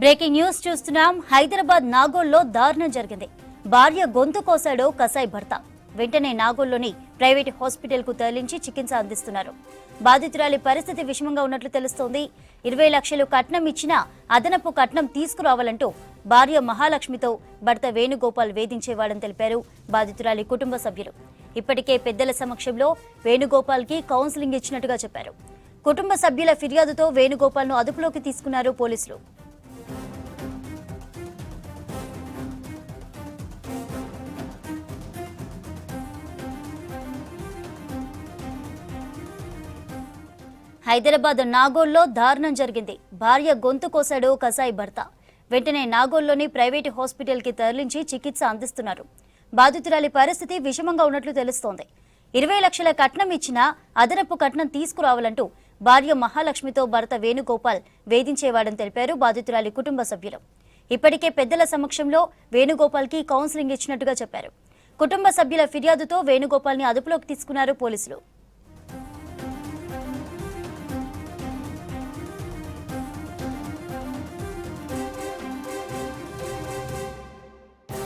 Breaking news చూస్తున్నాం. హైదరాబాద్ నాగోల్లో దారుణం జరిగింది. భార్య గొంతు కోసాడు కసాయి భర్త. వెంటనే నాగోల్లోని ప్రైవేట్ హాస్పిటల్ కు తరలించి చికిత్స అందిస్తున్నారు. బాధితురాలి పరిస్థితి విషమంగా ఉన్నట్లు తెలుస్తోంది. 20 లక్షలు కట్నం ఇచ్చినా అదనపు కట్నం తీసుకురావాలంటూ భార్య మహాలక్ష్మితో భర్త వేణుగోపాల్ వేధించేవాడని తెలిపారు బాధితురాలి కుటుంబ సభ్యులు. ఇప్పటికే పెద్దల సమక్షంలో వేణుగోపాల్ కి కౌన్సిలింగ్ ఇచ్చినట్టుగా చెప్పారు. కుటుంబ సభ్యుల ఫిర్యాదుతో వేణుగోపాల్ ను అదుపులోకి తీసుకున్నారు పోలీసులు. హైదరాబాద్ నాగోల్లో దారుణం జరిగింది. భార్య గొంతు కోసాడు కసాయి భర్త. వెంటనే నాగోల్లోని ప్రైవేటు హాస్పిటల్ కి తరలించి చికిత్స అందిస్తున్నారు. బాధితురాలి పరిస్థితి విషమంగా ఉన్నట్లు తెలుస్తోంది. 20 లక్షల కట్నం ఇచ్చినా అదనపు కట్నం తీసుకురావాలంటూ భార్య మహాలక్ష్మితో భర్త వేణుగోపాల్ వేధించేవాడని తెలిపారు బాధితురాలి కుటుంబ సభ్యులు. ఇప్పటికే పెద్దల సమక్షంలో వేణుగోపాల్ కి కౌన్సిలింగ్ ఇచ్చినట్టుగా చెప్పారు. కుటుంబ సభ్యుల ఫిర్యాదుతో వేణుగోపాల్ ని అదుపులోకి తీసుకున్నారు పోలీసులు.